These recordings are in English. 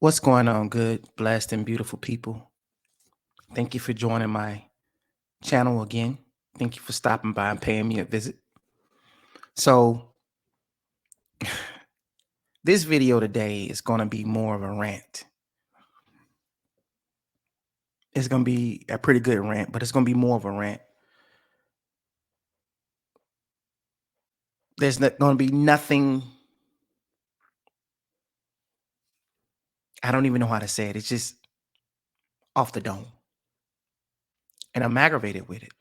What's going on, good, blessed, and beautiful people? Thank you for joining my channel again. Thank you for stopping by and paying me a visit. So, this video today is going to be more of a rant. It's going to be a pretty good rant, but it's going to be more of a rant. There's not going to be nothing. I don't even know how to say it. It's just off the dome. And I'm aggravated with it.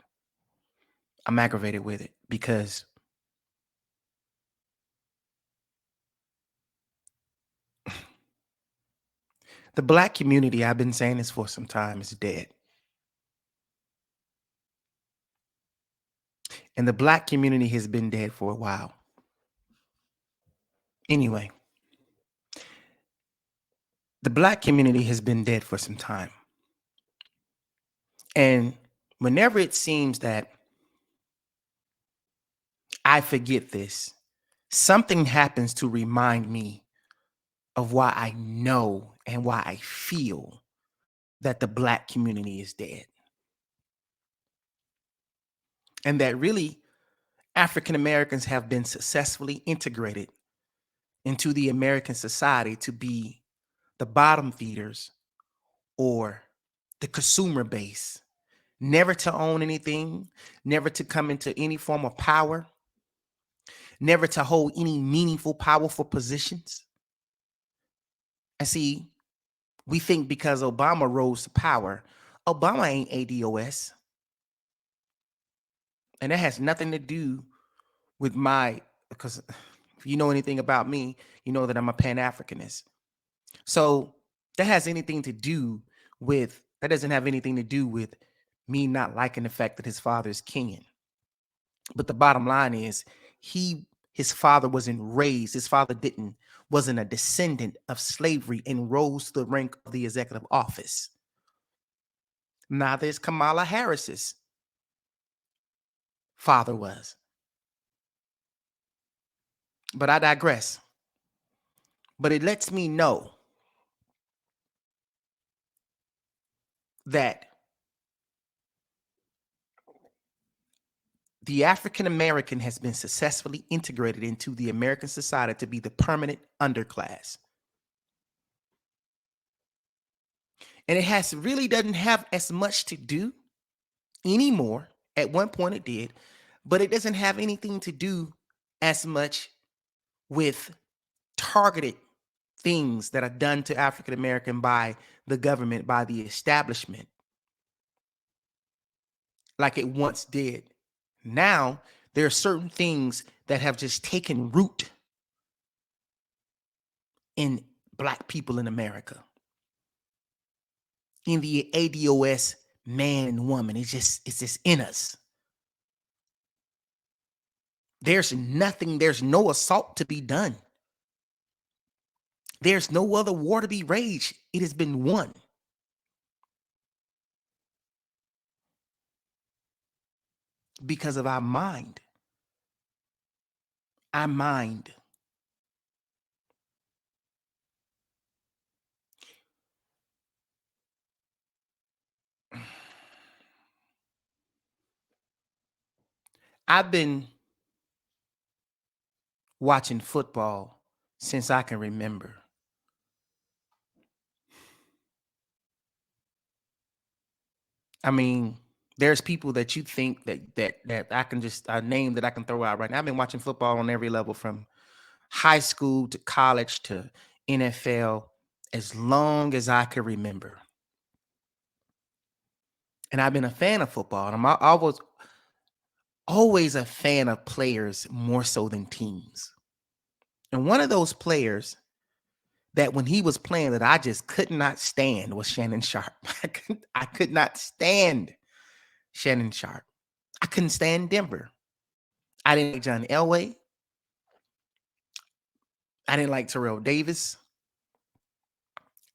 I'm aggravated with it because the black community, I've been saying this for some time, is dead. And the black community has been dead for a while. Anyway, the black community has been dead for some time. And whenever it seems that I forget this, something happens to remind me of why I know and why I feel that the black community is dead. And that really African Americans have been successfully integrated into the American society to be the bottom feeders or the consumer base, never to own anything, never to come into any form of power, never to hold any meaningful, powerful positions. And see, we think because Obama rose to power, Obama ain't ADOS. And that has nothing to do with because if you know anything about me, you know that I'm a Pan-Africanist. So that doesn't have anything to do with me not liking the fact that his father is Kenyan. But the bottom line is his father wasn't a descendant of slavery and rose to the rank of the executive office. Neither is Kamala Harris's father was. But I digress. But it lets me know that the African American has been successfully integrated into the American society to be the permanent underclass. And it really doesn't have as much to do anymore. At one point it did, but it doesn't have anything to do as much with targeted things that are done to African American by the government, by the establishment, like it once did. Now, there are certain things that have just taken root in Black people in America, in the ADOS man and woman. It's just in us. There's no assault to be done. There's no other war to be raged. It has been won. Because of our mind. Our mind. I've been watching football since I can remember. I mean, there's people that you think that I can just name that I can throw out right now. I've been watching football on every level from high school to college to NFL as long as I can remember. And I've been a fan of football. And I was always a fan of players more so than teams. And one of those players that when he was playing that I just could not stand was Shannon Sharpe. I could not stand Shannon Sharpe. I couldn't stand Denver. I didn't like John Elway. I didn't like Terrell Davis.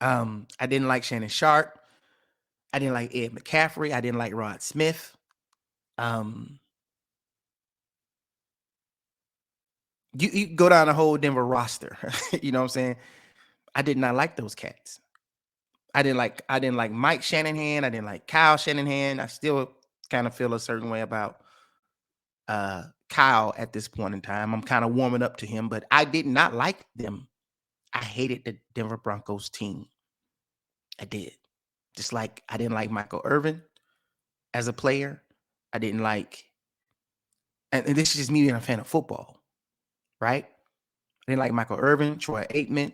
I didn't like Shannon Sharpe. I didn't like Ed McCaffrey. I didn't like Rod Smith. You go down the whole Denver roster. You know what I'm saying? I did not like those cats. I didn't like Mike Shanahan. I didn't like Kyle Shanahan. I still kind of feel a certain way about Kyle at this point in time. I'm kind of warming up to him, but I did not like them. I hated the Denver Broncos team. I did. Just like I didn't like Michael Irvin as a player. I didn't like, and this is just me being a fan of football, right? I didn't like Michael Irvin, Troy Aikman.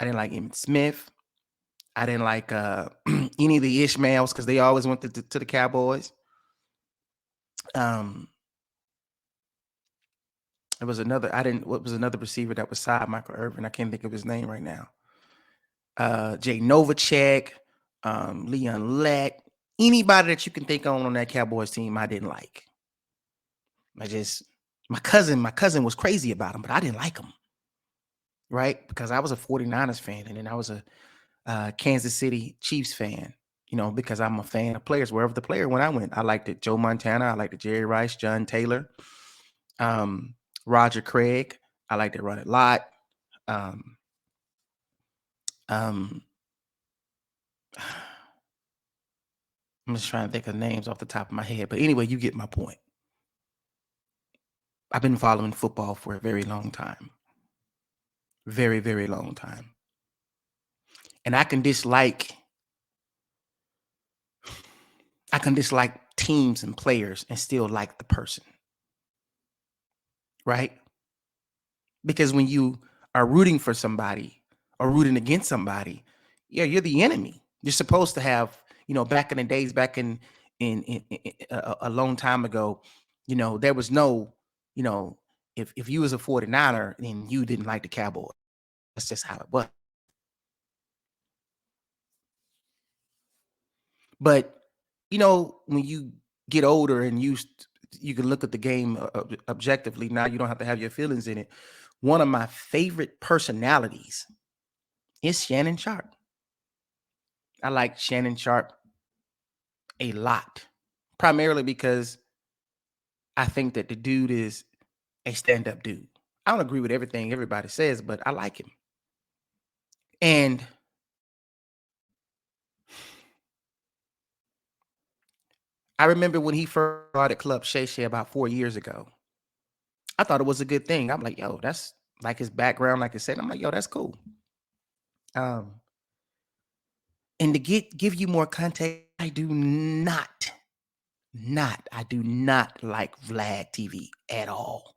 I didn't like Emmitt Smith. I didn't like any of the Ishmaels because they always went to the Cowboys. Um, there was another. I didn't. What was another receiver that was side Michael Irvin? I can't think of his name right now. Jay Novacek, Leon Lett, anybody that you can think on that Cowboys team, I didn't like. I just my cousin was crazy about him, but I didn't like him, right? Because I was a 49ers fan, and then I was a Kansas City Chiefs fan, because I'm a fan of players. Wherever the player when I went, I liked it. Joe Montana, I liked it. Jerry Rice, John Taylor, Roger Craig, I liked it. Run it lot. Um, um, I'm just trying to think of names off the top of my head, but anyway, you get my point. I've been following football for a very long time. Very, very long time. And I can dislike teams and players and still like the person. Right? Because when you are rooting for somebody or rooting against somebody, yeah, you're the enemy. You're supposed to have, back in the days, back in a long time ago, there was no, if you was a 49er and you didn't like the Cowboys, that's just how it was. But when you get older and you can look at the game objectively. Now you don't have to have your feelings in it. One of my favorite personalities is Shannon Sharpe. I like Shannon Sharpe a lot, primarily because I think that the dude is a stand-up dude. I don't agree with everything everybody says, but I like him. And I remember when he first started Club Shay Shay about 4 years ago. I thought it was a good thing. I'm like, yo, that's like his background, like I said. I'm like, yo, that's cool. Um, and to give you more context, I do not like Vlad TV at all.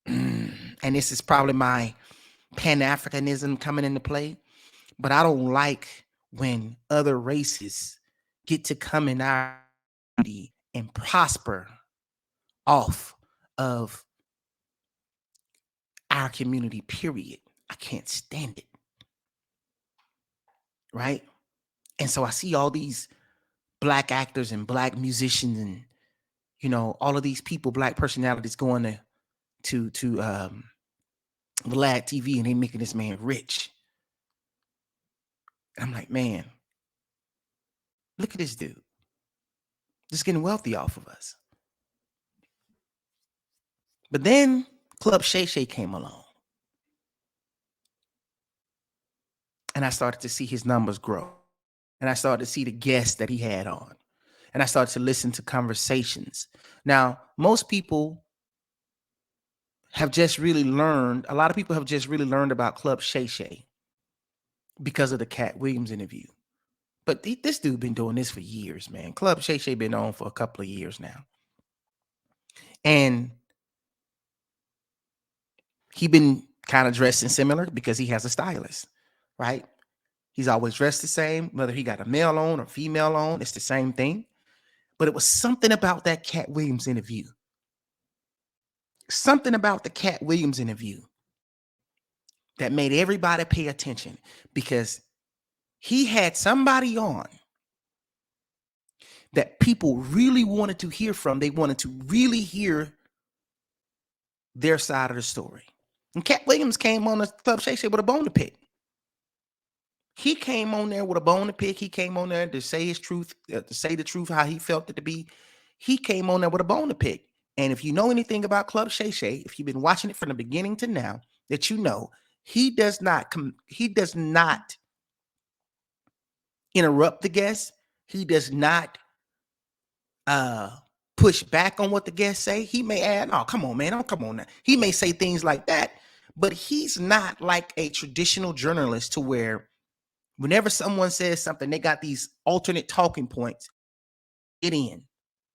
And this is probably my Pan-Africanism coming into play, but I don't like when other races get to come in our community and prosper off of our community, period. I can't stand it. Right? And so I see all these black actors and black musicians and all of these people, black personalities going to Vlad TV, and they making this man rich. And I'm like, man, look at this dude. Just getting wealthy off of us. But then Club Shay Shay came along. And I started to see his numbers grow. And I started to see the guests that he had on. And I started to listen to conversations. Now, most people have just really learned, a lot of people have just really learned about Club Shay Shay because of the Cat Williams interview. But this dude been doing this for years, man. Club Shay Shay been on for a couple of years now. And he been kind of dressing similar because he has a stylist, right? He's always dressed the same, whether he got a male on or female on, it's the same thing. But it was something about that Cat Williams interview. Something about the Cat Williams interview that made everybody pay attention because he had somebody on that people really wanted to hear from. They wanted to really hear their side of the story. And Cat Williams came on the Club Shay Shay with a bone to pick. He came on there with a bone to pick. He came on there to say his truth, to say the truth, how he felt it to be. He came on there with a bone to pick. And if you know anything about Club Shay Shay, if you've been watching it from the beginning to now, that He does not interrupt the guest. He does not uh push back on what the guests say. He may add, "Oh, come on, man. Oh, come on now." He may say things like that, but he's not like a traditional journalist to where whenever someone says something, they got these alternate talking points. Get in.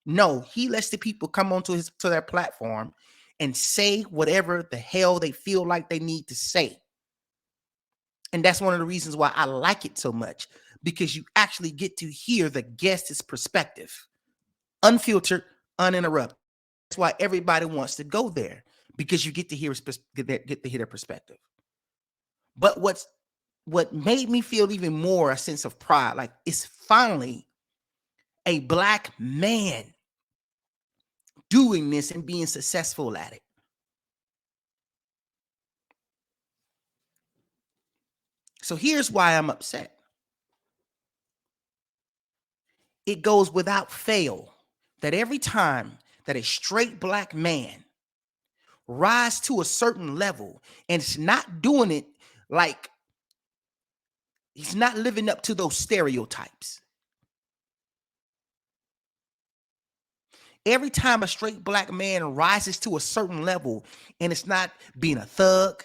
No, he lets the people come onto to their platform and say whatever the hell they feel like they need to say. And that's one of the reasons why I like it so much, because you actually get to hear the guest's perspective, unfiltered, uninterrupted. That's why everybody wants to go there, because you get to hear get to hear their perspective. But what made me feel even more a sense of pride, like it's finally a black man doing this and being successful at it. So here's why I'm upset. It goes without fail that every time that a straight black man rise to a certain level, and it's not doing it like he's not living up to those stereotypes. Every time a straight black man rises to a certain level, and it's not being a thug,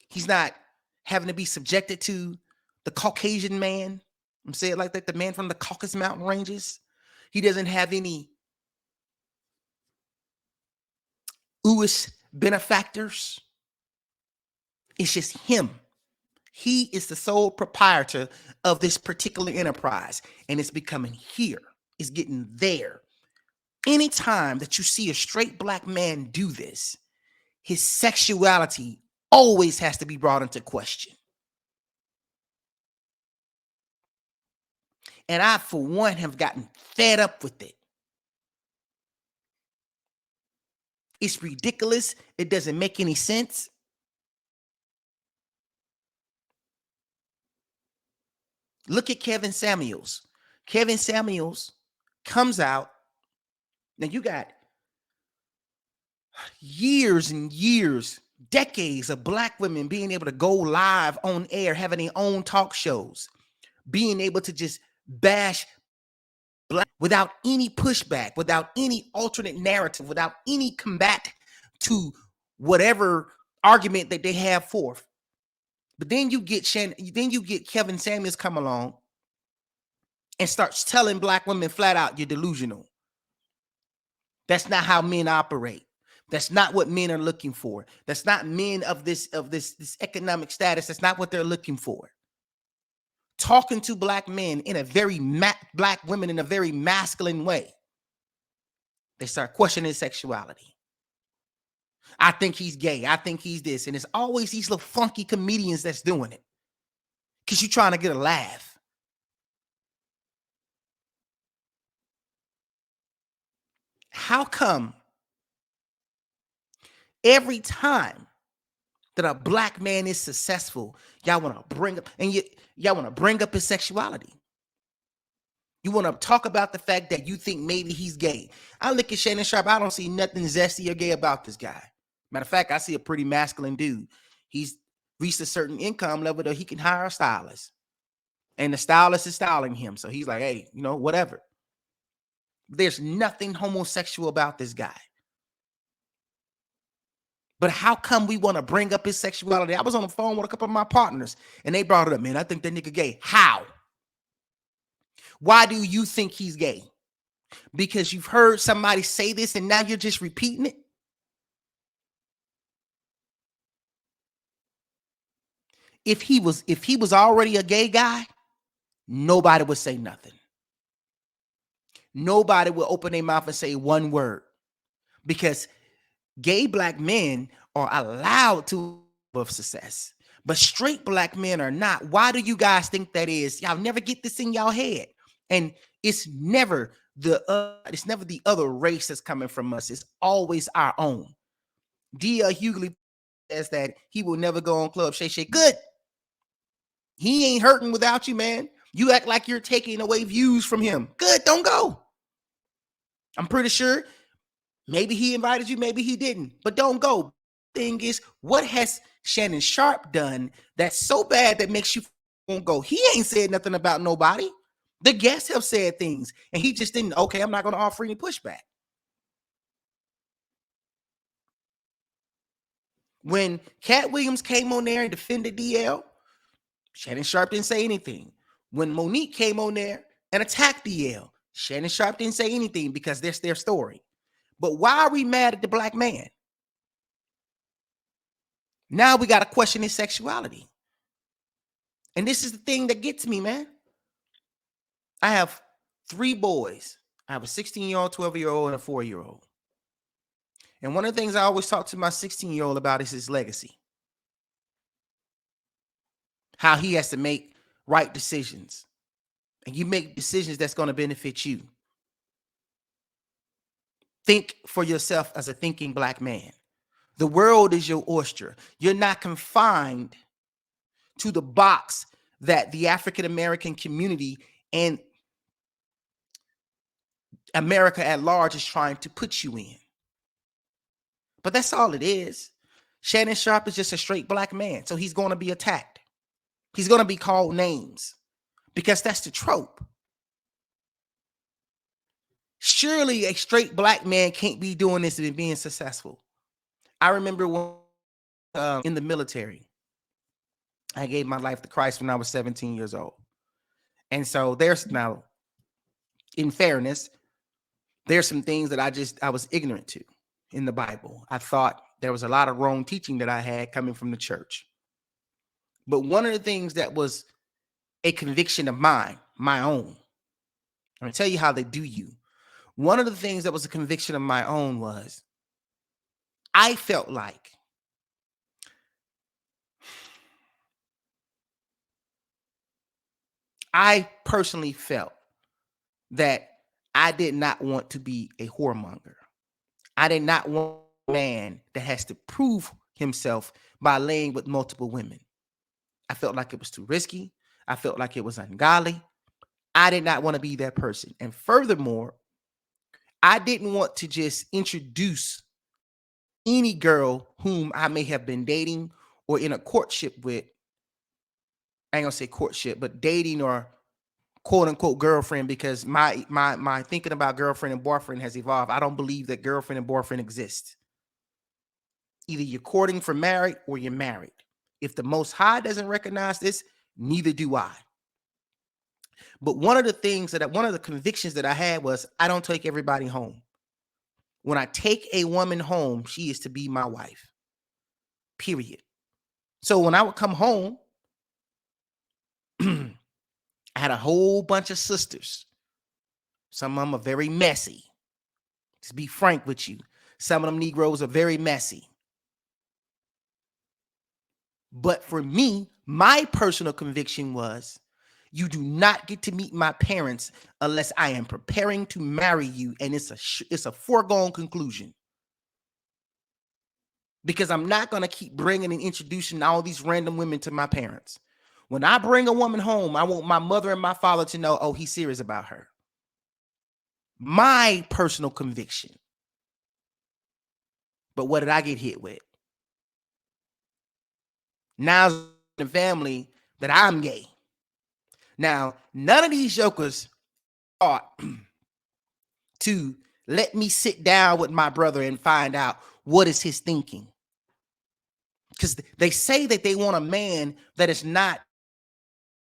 he's not having to be subjected to the Caucasian man. I'm saying it like that, the man from the Caucasus Mountain Ranges. He doesn't have any Uis benefactors. It's just him. He is the sole proprietor of this particular enterprise, and it's becoming here. It's getting there. Anytime that you see a straight black man do this, his sexuality always has to be brought into question. And I, for one, have gotten fed up with it. It's ridiculous. It doesn't make any sense. Look at Kevin Samuels. Kevin Samuels comes out. Now you got years and years, decades of black women being able to go live on air, having their own talk shows, being able to just bash black without any pushback, without any alternate narrative, without any combat to whatever argument that they have forth. But then you get Kevin Samuels come along and starts telling black women flat out, "You're delusional. That's not how men operate. That's not what men are looking for. That's not men of this economic status. That's not what they're looking for." Talking to black men in a very black women in a very masculine way. They start questioning sexuality. I think he's gay. I think he's this. And it's always these little funky comedians that's doing it, because you're trying to get a laugh. How come every time that a black man is successful, y'all want to bring up, and y'all want to bring up his sexuality? You want to talk about the fact that you think maybe he's gay. I look at Shannon Sharpe. I don't see nothing zesty or gay about this guy. Matter of fact, I see a pretty masculine dude. He's reached a certain income level that he can hire a stylist, and the stylist is styling him. So he's like, "Hey, whatever." There's nothing homosexual about this guy. But how come we want to bring up his sexuality? I was on the phone with a couple of my partners, and they brought it up. "Man, I think that nigga gay." How? Why do you think he's gay? Because you've heard somebody say this and now you're just repeating it? If he was already a gay guy, nobody would say nothing. Nobody would open their mouth and say one word, because gay black men are allowed to have success, but straight black men are not. Why do you guys think that is? Y'all never get this in y'all head. And it's never the other race that's coming from us. It's always our own. D.L. Hughley says that he will never go on Club Shay Shay. Good. He ain't hurting without you, man. You act like you're taking away views from him. Good. Don't go. I'm pretty sure maybe he invited you, maybe he didn't, but don't go. thing is, what has Shannon Sharpe done that's so bad that makes you won't go? He ain't said nothing about nobody. The guests have said things, and he just didn't. Okay, I'm not going to offer any pushback. When Cat Williams came on there and defended DL, Shannon Sharpe didn't say anything. When Monique came on there and attacked DL, Shannon Sharpe didn't say anything because that's their story. But why are we mad at the black man? Now we got to question his sexuality. And this is the thing that gets me, man. I have 3 boys. I have a 16-year-old, 12-year-old, and a 4-year-old. And one of the things I always talk to my 16-year-old about is his legacy. How he has to make right decisions. And you make decisions that's going to benefit you. Think for yourself as a thinking black man. The world is your oyster. You're not confined to the box that the African-American community and America at large is trying to put you in. But that's all it is. Shannon Sharpe is just a straight black man, so he's going to be attacked. He's going to be called names because that's the trope. Surely a straight black man can't be doing this and being successful. I remember when in the military, I gave my life to Christ when I was 17 years old. And so there's now, in fairness, there's some things that I was ignorant to in the Bible. I thought there was a lot of wrong teaching that I had coming from the church. But one of the things that was a conviction of mine, my own, I'm going to tell you how they do you. One of the things that was a conviction of my own was I felt like I personally felt that I did not want to be a whoremonger. I did not want a man that has to prove himself by laying with multiple women. I felt like it was too risky. I felt like it was ungodly. I did not want to be that person. And furthermore, I didn't want to just introduce any girl whom I may have been dating or in a courtship with. I ain't gonna say courtship, but dating or quote unquote girlfriend, because my thinking about girlfriend and boyfriend has evolved. I don't believe that girlfriend and boyfriend exist. Either you're courting for married or you're married. If the Most High doesn't recognize this, neither do I. But one of the convictions that I had was I don't take everybody home. When I take a woman home, she is to be my wife. Period. So when I would come home, I had a whole bunch of sisters. Some of them are very messy. To be frank with you, some of them Negroes are very messy. But for me, my personal conviction was you do not get to meet my parents unless I am preparing to marry you. And it's a foregone conclusion. Because I'm not going to keep bringing and introducing all these random women to my parents. When I bring a woman home, I want my mother and my father to know, oh, he's serious about her. My personal conviction. But what did I get hit with? Now in the family that I'm gay. Now, none of these jokers thought to let me sit down with my brother and find out what is his thinking. Because they say that they want a man that is not.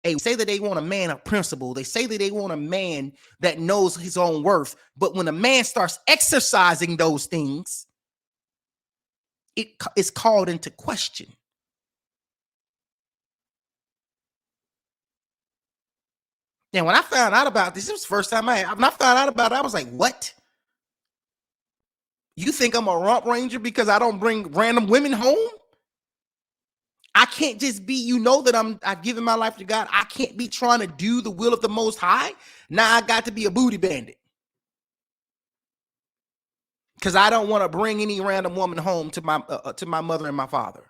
They say that they want a man of principle. They say that they want a man that knows his own worth. But when a man starts exercising those things, it is called into question. And when I found out about this, it was the first time when I found out about it, I was like, what? You think I'm a rump ranger because I don't bring random women home? I can't just be, that I've given my life to God. I can't be trying to do the will of the Most High. Now I got to be a booty bandit. Because I don't want to bring any random woman home to my mother and my father.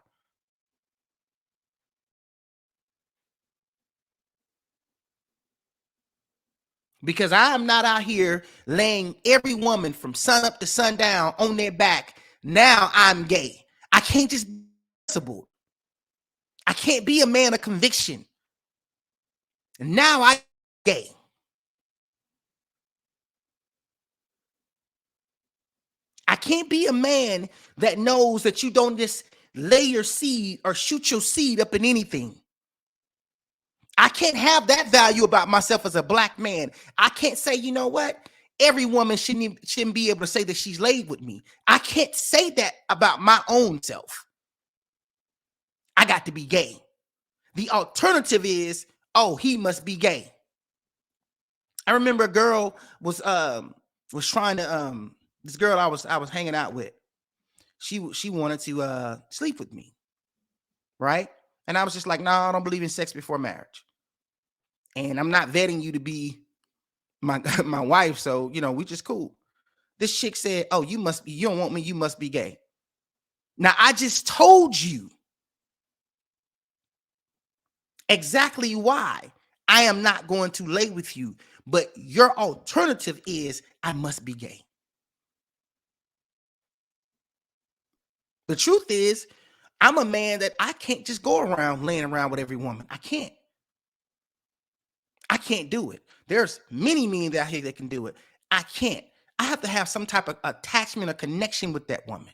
Because I am not out here laying every woman from sun up to sundown on their back. Now I'm gay. I can't just be possible. I can't be a man of conviction. And now I gay. I can't be a man that knows that you don't just lay your seed or shoot your seed up in anything. I can't have that value about myself as a black man. I can't say, you know what? Every woman shouldn't be able to say that she's laid with me. I can't say that about my own self. I got to be gay. The alternative is, oh, he must be gay. I remember a girl was trying to this girl I was hanging out with. She wanted to sleep with me, right? And I was just like, no, I don't believe in sex before marriage. And I'm not vetting you to be my my wife, so we just cool. This chick said, "Oh, you don't want me, you must be gay." Now I just told you exactly why I am not going to lay with you, but your alternative is I must be gay. The truth is, I'm a man that I can't just go around laying around with every woman. I can't. I can't do it. There's many men out here that can do it. I can't. I have to have some type of attachment or connection with that woman.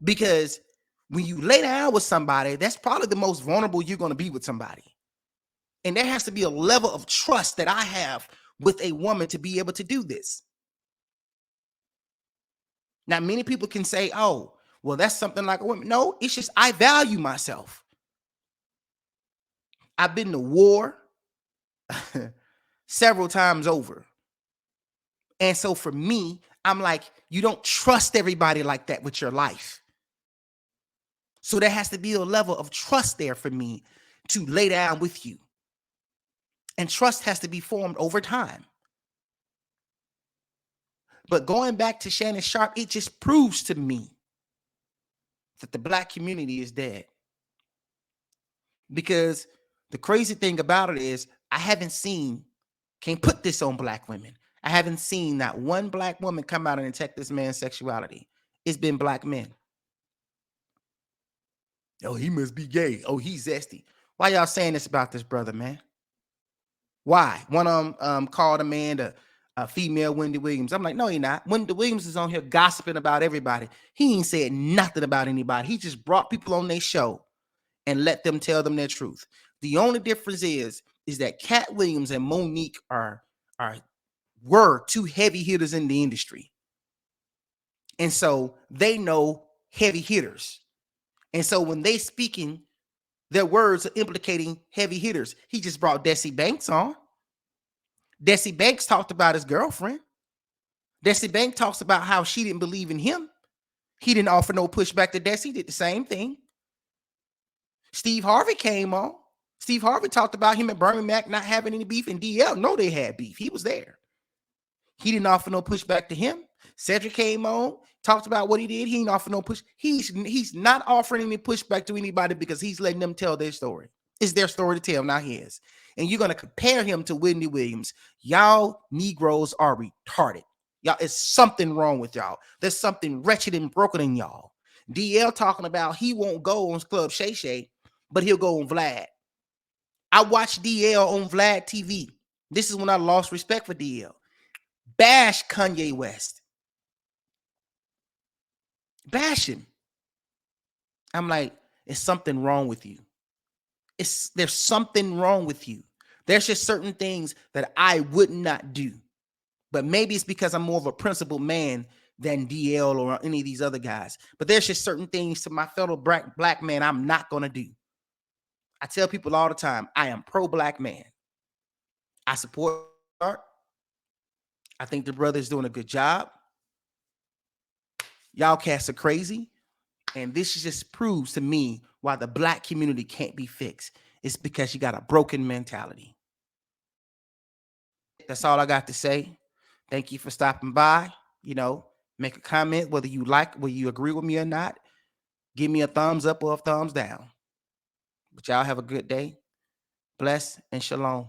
Because when you lay down with somebody, that's probably the most vulnerable you're going to be with somebody. And there has to be a level of trust that I have with a woman to be able to do this. Now, many people can say, oh, well, that's something like a woman. No, it's just I value myself. I've been to war several times over. And so for me, I'm like, you don't trust everybody like that with your life. So there has to be a level of trust there for me to lay down with you. And trust has to be formed over time. But going back to Shannon Sharpe, it just proves to me that the black community is dead. Because the crazy thing about it is I haven't seen, can't put this on black women. I haven't seen not one black woman come out and attack this man's sexuality. It's been black men. Oh, he must be gay. Oh, he's zesty. Why y'all saying this about this brother, man? Why? One of them called a man a female Wendy Williams. I'm like, no, he not. Wendy Williams is on here gossiping about everybody. He ain't said nothing about anybody. He just brought people on their show and let them tell them their truth. The only difference is that Cat Williams and Monique were two heavy hitters in the industry. And so they know heavy hitters. And so when they speaking, their words are implicating heavy hitters. He just brought Desi Banks on. Desi Banks talked about his girlfriend. Desi Banks talks about how she didn't believe in him. He didn't offer no pushback to Desi. Did the same thing. Steve Harvey came on. Steve Harvey talked about him and Bernie Mac not having any beef, and DL no, they had beef. He was there. He didn't offer no pushback to him. Cedric came on, talked about what he did. He didn't offer no push. He's not offering any pushback to anybody because he's letting them tell their story. It's their story to tell, not his. And you're going to compare him to Wendy Williams. Y'all Negroes are retarded. Y'all, it's something wrong with y'all. There's something wretched and broken in y'all. DL talking about he won't go on Club Shay Shay, but he'll go on Vlad. I watched DL on Vlad TV. This is when I lost respect for DL. Bash Kanye West. Bash him. I'm like, it's something wrong with you. There's something wrong with you. There's just certain things that I would not do. But maybe it's because I'm more of a principled man than DL or any of these other guys. But there's just certain things to my fellow black man I'm not going to do. I tell people all the time, I am pro-black man. I support art. I think the brother's doing a good job. Y'all cats are crazy. And this just proves to me why the black community can't be fixed. It's because you got a broken mentality. That's all I got to say. Thank you for stopping by. Make a comment, whether you agree with me or not. Give me a thumbs up or a thumbs down. But y'all have a good day. Bless and shalom.